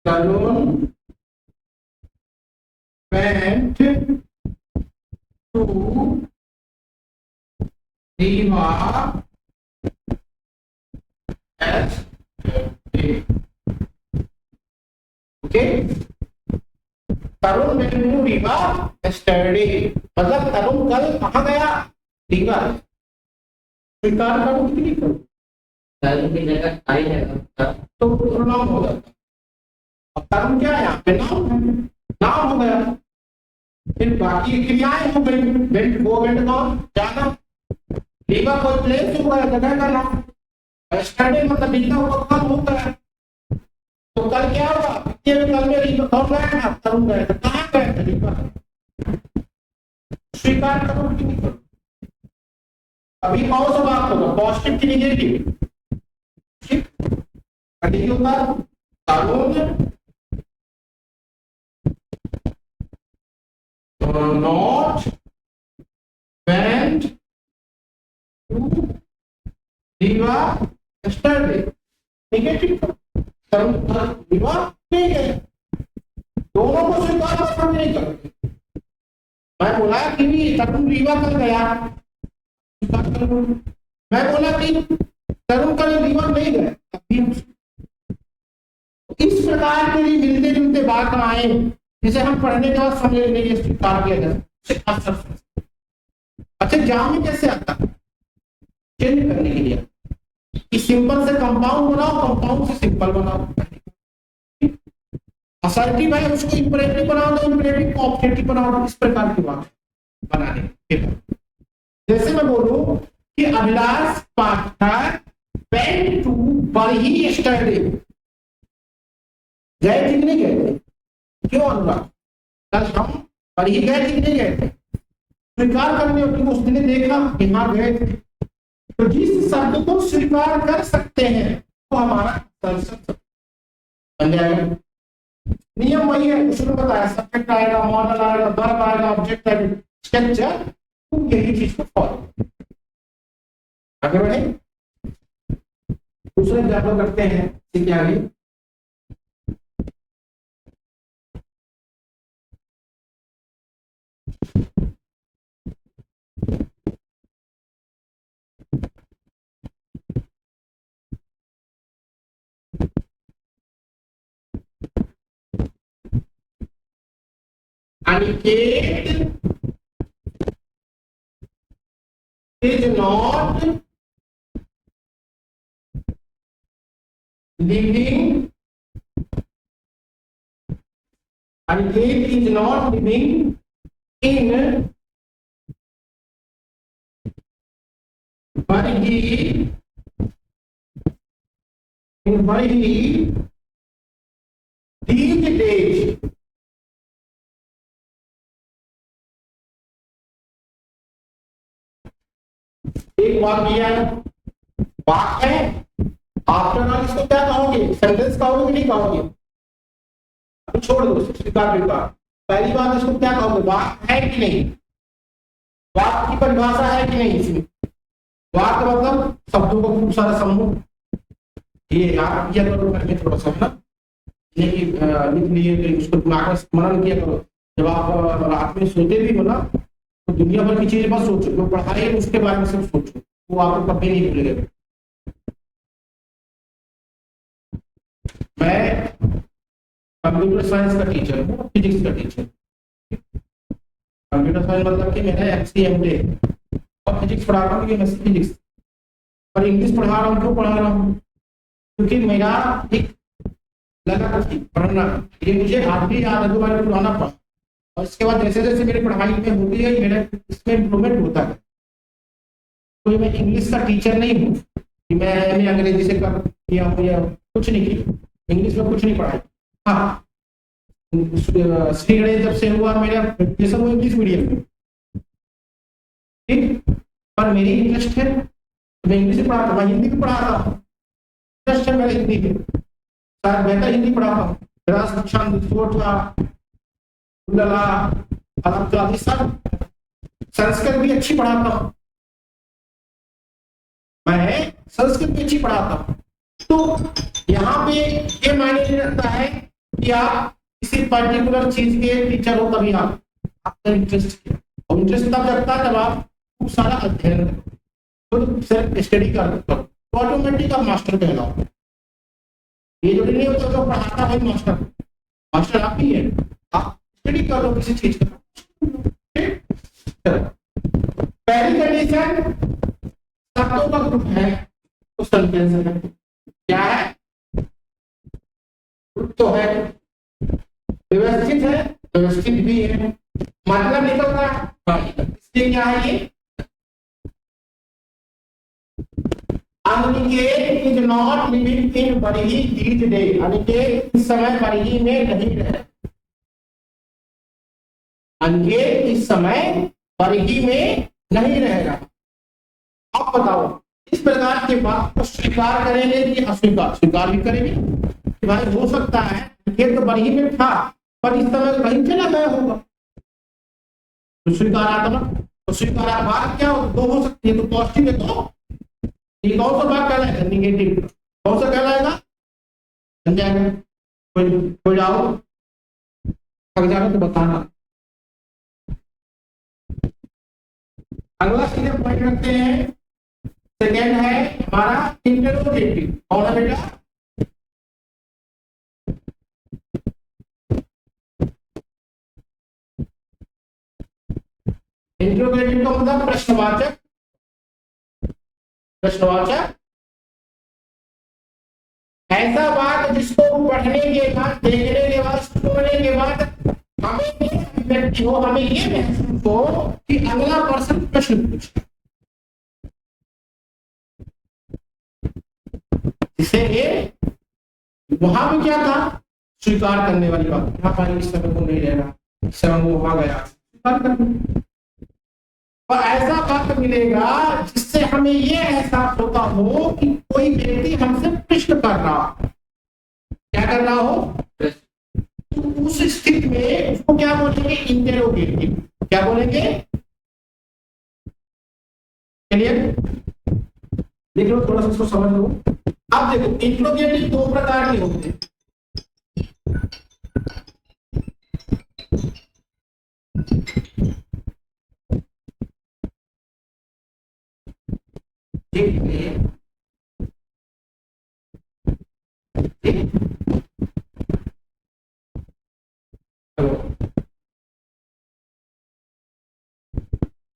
Salon went to Diva as a okay। Tarun went to river yesterday, मतलब तरुण कल कहाँ गया? रिवर। स्वीकार करो कि नहीं करो? तरुण की जगह आई है तो प्रोनाउन हो जाता। अब तरुण क्या है यहाँ पे? नाउन है, नाउन हो गया। फिर बाकी क्रियाएं हो गई, वेंट गो वेंट गॉन, जाना। रिवर कोई प्लेस हो गया, जगह का नाम। yesterday मतलब बीता हुआ कल होता है। तो कल क्या हुआ? कल में रिवर कौन गया था? तरुण गया था। कहाँ गया था? रिवर। स्वीकार करो कि नहीं करो? अभी कौन सा बात होगा? पॉजिटिव की नेगेटिव? ठीक, कंटिन्यू कर। तरुण not went to river yesterday, negative. Tarun river नहीं गए। दोनों को स्वीकार करना नहीं करोगे। मैं बोला कि तरुण रिवर कल गया, मैं बोला कि तरुण कल रिवर नहीं गए, इस प्रकार के लिए मिलते जुलते बात आए जिसे हम पढ़ने के बाद समझ लेंगे, स्वीकार किया जाए। अच्छा, जाम कैसे आता? चेंज करने के लिए कि सिंपल से कंपाउंड बनाओ, कंपाउंड से सिंपल बनाओ। असर्टिव है उसको इंपरेटिव बनाओ, तो इंपरेटिव को ऑब्जेक्टिव बनाओ। इस प्रकार की बात बनाने के बाद जैसे मैं बोलूं कि अभिलाष पाठक went to बरही yesterday, गए थे कि नहीं गए थे? क्यों अनुराग? कल हम बरही गए थे कि नहीं गए थे? स्वीकार करने उस दिन देखा कि हाँ गए थे। तो जिस शब्द को स्वीकार कर सकते हैं वो हमारा बन जाएगा। नियम वही है, उसने बताया सब्जेक्ट आएगा, मॉडल आएगा, वर्ब आएगा, ऑब्जेक्ट आएगा, स्ट्रक्चर, तुम यही चीज को फॉलो आगे बढ़े। दूसरे एग्जाम्पल करते हैं, ठीक है आगे। Aniket is not living. Aniket is not living in Barahi. In Barahi these days. एक वाक्य है, वाक्य है। आफ्टर ऑल इसको क्या कहोगे? सेंटेंस कहोगे कि नहीं कहोगे? अब छोड़ दो, स्वीकार स्वीकार। पहली बात इसको क्या कहोगे? वाक्य है कि नहीं? वाक्य की परिभाषा है कि नहीं इसमें? वाक्य मतलब शब्दों को खूब सारा समूह। ये आप किया करो करके थोड़ा सा ना लिख लिए, तो उसको दिमाग में स्मरण किया करो। जब आप रात में सोते भी हो ना, तो दुनिया भर की चीजें बस सोचो, जो पढ़ाई है उसके बारे में सिर्फ सोचो, वो आपको कभी नहीं भूलेगा। मैं कंप्यूटर साइंस का टीचर हूँ, फिजिक्स का टीचर। कंप्यूटर साइंस मतलब कि मैंने एमसीएमटे और फिजिक्स पढ़ा रहा हूँ, कि फिजिक्स और इंग्लिश पढ़ा रहा हूँ। क्यों पढ़ा रहा हूँ? क्योंकि मेरा एक लगा पढ़ना, ये मुझे आज भी याद है, जो मैंने पुराना पढ़ा, और इसके बाद जैसे जैसे मेरी पढ़ाई में होती है मेरा इसमें इम्प्रूवमेंट होता है। तो मैं इंग्लिश का टीचर नहीं हूँ कि मैं अंग्रेजी से कर किया हूँ या कुछ नहीं किया, इंग्लिश में कुछ नहीं पढ़ाई। हाँ, श्री गणेश जब से हुआ मेरा एजुकेशन वो इंग्लिश मीडियम में, ठीक, पर मेरी इंटरेस्ट है, मैं इंग्लिश में पढ़ाता हूँ, हिंदी भी पढ़ाता हूँ, इंटरेस्ट है मेरा हिंदी में, शायद बेहतर हिंदी पढ़ाता हूँ। मेरा छंद सोचा सब, संस्कृत भी अच्छी पढ़ाता हूँ, मैं संस्कृत भी अच्छी पढ़ाता हूँ। तो यहाँ पे ये मायने नहीं रखता है कि आप किसी पर्टिकुलर चीज के टीचर हो, तभी आपका इंटरेस्ट है, और इंटरेस्ट तब लगता है जब आप खूब सारा अध्ययन करो, तो सेल्फ स्टडी करो, तो ऑटोमेटिक आप मास्टर कहलाओ। ये जो नहीं होता जो पढ़ाता है मास्टर, मास्टर आप ही है, आप स्टडी कर लो किसी चीज का। ठीक? चलो, पहली कंडीशन शब्दों का ग्रुप है तो सेंटेंस है। क्या है? ग्रुप तो है, व्यवस्थित है, व्यवस्थित भी है, मतलब निकल रहा है। इसलिए क्या है ये? Aniket is not living in Barhi these day. Aniket इस समय बरही में नहीं रह रहा। अनिकेत इस समय बरही में नहीं रह रहा। अब बताओ, इस प्रकार के बात को स्वीकार करेंगे कि अस्वीकार? स्वीकार भी करेंगे कि भाई हो सकता है अनिकेत तो बरही में था पर इस समय कहीं चला गया होगा। तो स्वीकारात्मक, तो स्वीकारात्मक क्या हो? दो हो सकती है, तो पॉजिटिव है तो ये कौन सा भाग कहलाएगा? निगेटिव। कौन सा कहलाएगा? बन जाएगा। कोई जाओ थक जाओ तो बताना। अगला सीधे पॉइंट रखते हैं। सेकेंड है हमारा इंटरोगेटिव। कौन है बेटा? इंटरोगेटिव का मतलब प्रश्नवाचक। प्रश्नवाचक ऐसा बात जिसको पढ़ने के बाद, देखने के बाद, सुनने के बाद हमें ये अभिव्यक्ति हो, हमें ये महसूस हो कि अगला पर्सन प्रश्न पूछे। जिसे वहां भी क्या था? स्वीकार करने वाली बात। यहाँ पर इस समय वो नहीं रह रहा, इस समय वो वहां गया, स्वीकार करने। और ऐसा वक्त मिलेगा जिससे हमें ये एहसास होता हो कि कोई व्यक्ति हमसे प्रश्न कर रहा हो। क्या कर रहा हो? तो उस स्थिति में उसको क्या बोलेंगे? इंटेरोगेटिव। क्या बोलेंगे? क्लियर? देख लो थोड़ा सा, इसको समझ लो। अब देखो, इंटेरोगेटिव दो प्रकार के होते हैं।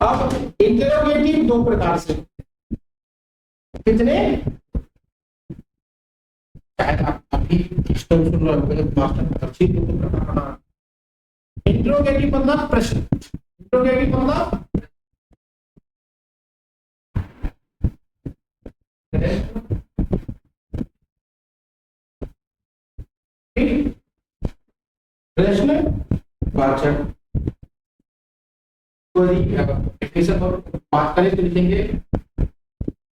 अब इंटेरोगेटिव दो प्रकार से। कितने? शायद आप अभी सुन रहे होंगे, मास्टर अच्छी दो प्रकार का। इंटेरोगेटिव मतलब प्रश्न। इंटेरोगेटिव मतलब प्रश्न वाचक। बात करें तो लिखेंगे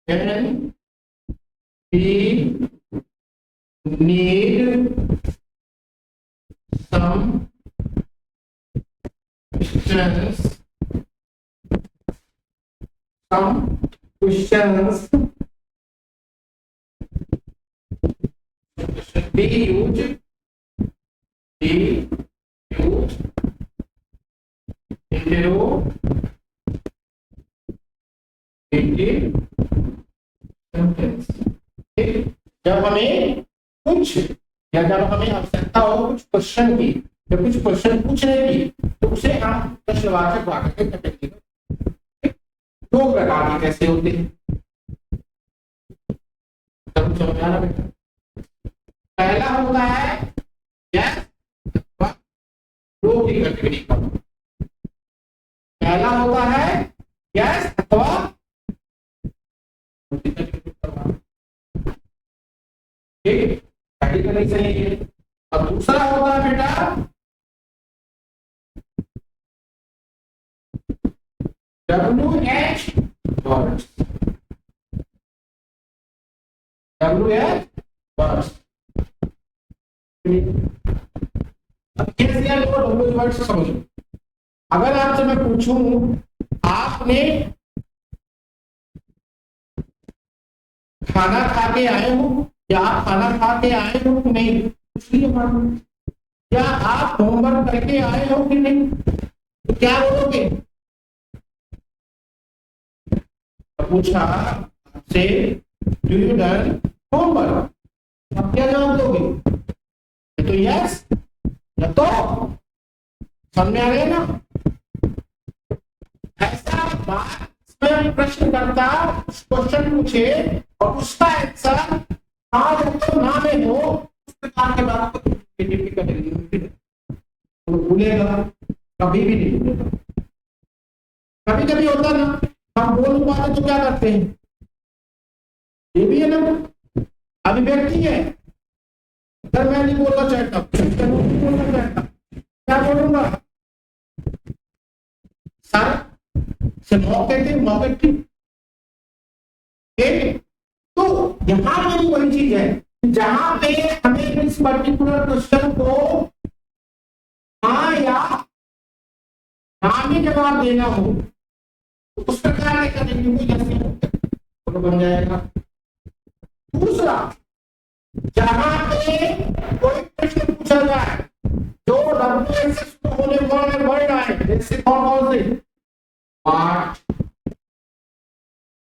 and we need some questions, be used sentence. जब हमें कुछ या जब हमें आवश्यकता हो कुछ क्वेश्चन की या कुछ क्वेश्चन पूछने की, तो उसे हम प्रश्नवाचक वाक्य कहेंगे। दो प्रकार के कैसे होते हैं, सब समझ आ रहा बेटा? पहला होता है यस नो की कैटेगरी का। पहला होता है यस अथवा। ठीक, पहली कंडीशन ये है। और दूसरा होता है बेटा WH वर्ड्स। WH words. अब कैसे यार WH वर्ड्स समझो। अगर आपसे मैं पूछूं आपने खाना खा के आए हो, या आप खाना खा के आए हो कि नहीं, कुछ नहीं मालूम। या आप होमवर्क करके आए हो कि नहीं, तो क्या बोलोगे? पूछा आपसे डू यू डन होमवर्क, आप क्या जवाब दोगे? तो यस या तो समझ में आ गया ना? ऐसा बात में प्रश्न करता, क्वेश्चन पूछे और उसका आंसर हाँ या तो ना में हो, उस प्रकार की बात को करेंगे, तो भूलेगा, कभी भी नहीं भूलेगा। कभी कभी होता ना, हम बोल नहीं पाते तो क्या करते हैं, ये भी है ना, अभिव्यक्ति है। अगर मैं नहीं बोलना चाहता, नहीं बोलना चाहता, क्या बोलूंगा? सर से मौके थे, मौके थी। तो यहां पे भी वही चीज है, जहां पे हमें इस पर्टिकुलर क्वेश्चन को हाँ या ना में जवाब देना हो, तो उस प्रकार का करेंगे जैसे तो बन जाएगा। दूसरा, जहां पे कोई प्रश्न पूछा जाए जो डब्ल्यू से शुरू होने वाले वर्ड आए, जैसे कौन से part,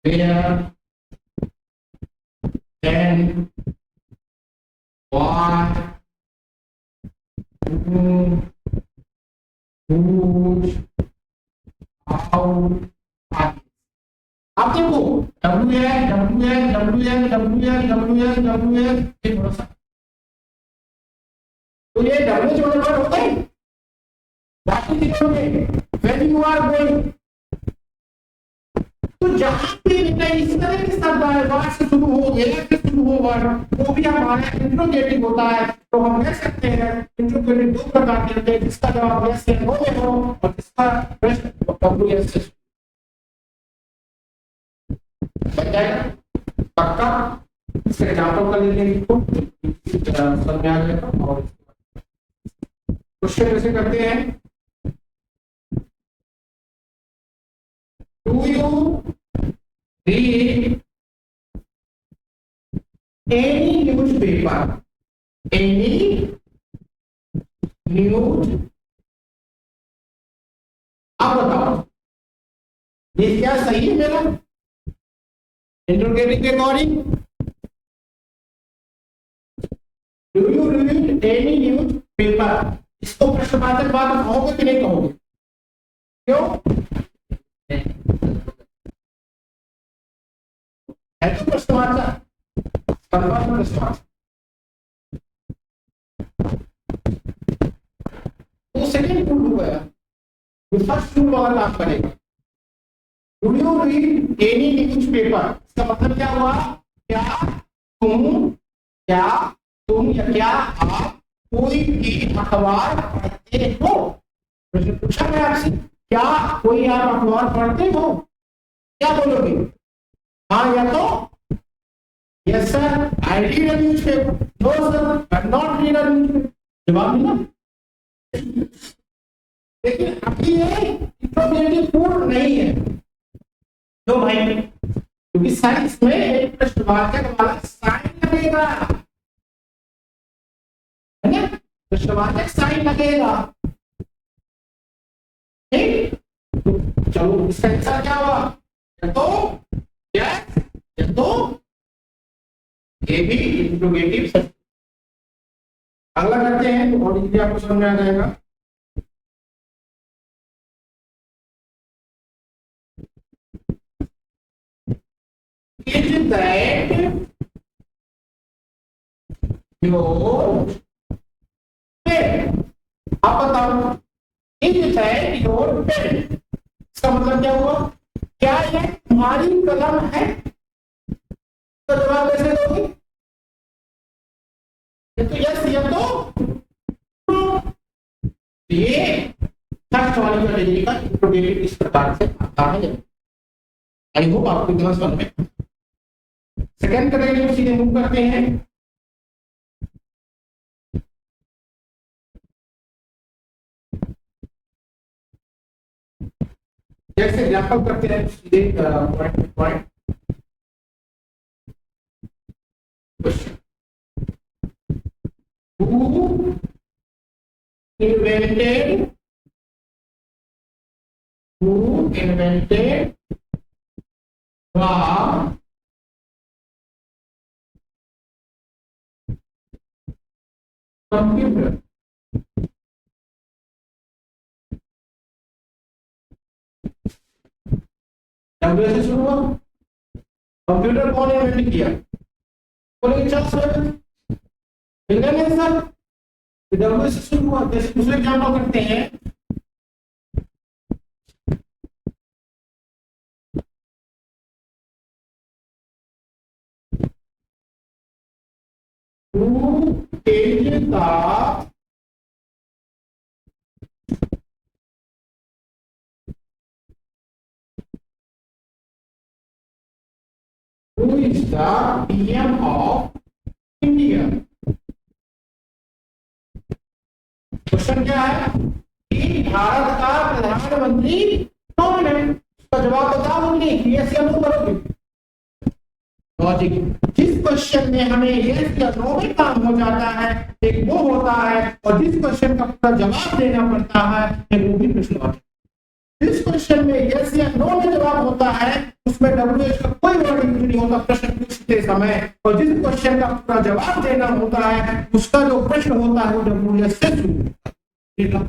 where, then, what, who, whose, how, आदि। अब देखो WN ये थोड़ा सा, तो ये डब्ल्यू जो वर्ड होता है, बाकी चीजों में when you are going, तो जहां पे इस तरह के शब्द आए, वर्ड से शुरू हो, वेयर से शुरू हो वर्ड, वो भी हमारा इंट्रोगेटिव होता है। तो हम कह सकते हैं इंट्रोगेटिव दो प्रकार के होते हैं, जिसका जवाब यस या नो में हो और जिसका प्रश्न डब्ल्यू से बन जाएगा। पक्का इसका एग्जाम्पल कर लेंगे, तो समझ में आ जाएगा। और क्वेश्चन कैसे करते हैं, do you read any newspaper, any news, अब बताओ ये क्या सही है मेरा इंट्रोगेटिव के according? Do you read any news paper, इसको प्रश्नवाचक बात कहोगे कि नहीं कहोगे? क्यों है तो प्रश्नवाचक, कंफर्म प्रश्नवाचक। तो सेकंड रूल हो गया, फर्स्ट रूल वाला काम करेगा। Do you read any news paper, इसका मतलब क्या हुआ? क्या तुम या क्या आप कोई भी अखबार पढ़ते हो? प्रश्न पूछा मैं आपसे, क्या कोई आप अखबार पढ़ते हो? क्या बोलोगे? हाँ या तो yes sir I read a newspaper, no sir I not read a newspaper, जवाब मिला। लेकिन अभी ये इंट्रोगेटिव पूर्ण नहीं है, क्यों भाई? क्योंकि साइंस में एक प्रश्नवाचक वाला साइन लगेगा, है ना? प्रश्नवाचक साइन लगेगा, ठीक? चलो इसका आंसर क्या हुआ? या तो यस या तो ये भी इंट्रोगेटिव सेंटेंस। अगला करते हैं तो और इजीली आपको समझ में आ जाएगा। Is that your pen? आप बताओ, Is that your pen? इसका मतलब क्या हुआ? क्या ये तुम्हारी कलम है? तो जवाब कैसे दोगे? ये तो यस या तो नो। ये फर्स्ट वाली कैटेगरी का इंट्रोगेटिव इस प्रकार से आता है। आई होप आपको इतना समझ में। सेकेंड कैटेगरी सीधे मूव करते हैं। जैसे एग्जांपल करते हैं सीधे point point question, who invented the computer? W से शुरू हुआ। कंप्यूटर कौन इन्वेंट किया? बोलेंगे चार्ल्स बेबेज। मिल गया आंसर। डब्ल्यू से शुरू हुआ। जैसे दूसरे एग्जाम्पल करते हैं, who changed the who is the PM of India? Question क्या है कि भारत का प्रधानमंत्री कौन है? उसका जवाब बताओ मुझे, यस या नो करोगे। लॉजिक, जिस क्वेश्चन में हमें यस या नो में काम हो जाता है एक वो होता है, और जिस क्वेश्चन का पूरा जवाब देना पड़ता है एक वो भी प्रश्न होता है। जिस क्वेश्चन में यस या नो में जवाब होता है उसमें डब्ल्यूएच का कोई वर्ड यूज नहीं होता प्रश्न पूछते समय, और जिस क्वेश्चन का पूरा जवाब देना होता है उसका जो प्रश्न होता है वो डब्ल्यूएच से शुरू होता है। ठीक है,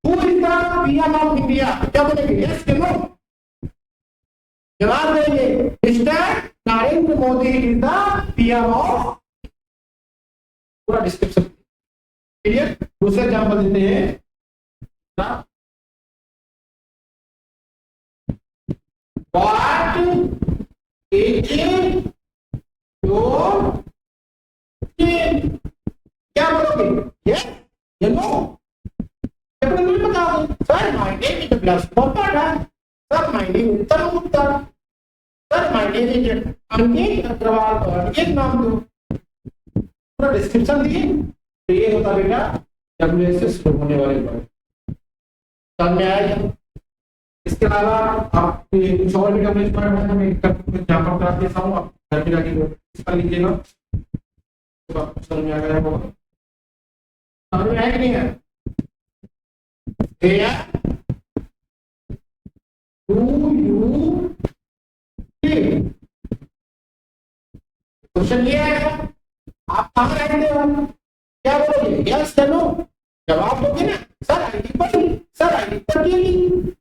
Who is the PM of India? क्या बोलेंगे, यस या नो? जवाब देंगे mister Narendra Modi is the PM of, पूरा डिस्क्रिप्शन क्लियर। दूसरा एग्जांपल देते हैं, व्हाट इज योर नेम? क्या बोलोगे, यस या नो? नहीं बताओगे sir my name is Vilas Popat, sir my name is Tarun Gupta, sir my name is Ankit Agarwal, और एक नाम दो, पूरा डिस्क्रिप्शन दिए। तो ये होता बेटा डब्ल्यूएस से शुरू होने वाले वर्ड। समझ में आया? इसके अलावा आप कुछ और भी डब्ल्यूएस वर्ड है, मैं एग्जांपल करा देता हूं, आप घर पे जाके नोटिस कर लीजिएगा तो आपको समझ में आ गया होगा। समझ में आया कि नहीं है? क्वेश्चन ये है, आप कहाँ रहते हो? क्या बोलोगे, यस या नो? जवाब दोगे ना, सर आईडी पर, सर आईडी पर नहीं।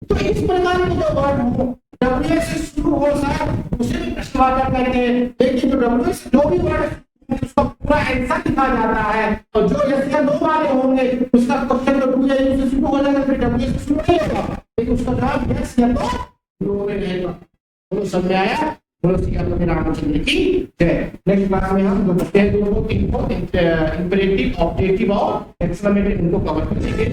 तो इस प्रकार के जो वर्ड हो डब्ल्यूएच से शुरू हो सर उसे भी प्रश्नवाचक कहते हैं, लेकिन जो डब्ल्यूएच जो भी वर्ड उसका पूरा आंसर लिखा जाता है, और जो यस या नो वाले होंगे उसका क्वेश्चन तो डब्ल्यूएच से शुरू हो जाएगा, फिर डब्ल्यूएच से शुरू नहीं होगा, लेकिन उसका जवाब यस या नो में रहेगा। तो समझ में आया? बोलो श्री रामचंद्र की जय। नेक्स्ट क्लास में हम जो बच्चे हैं दोनों इनको इंपरेटिव, ऑब्जेक्टिव और एक्सक्लेमेटरी इनको कवर करेंगे।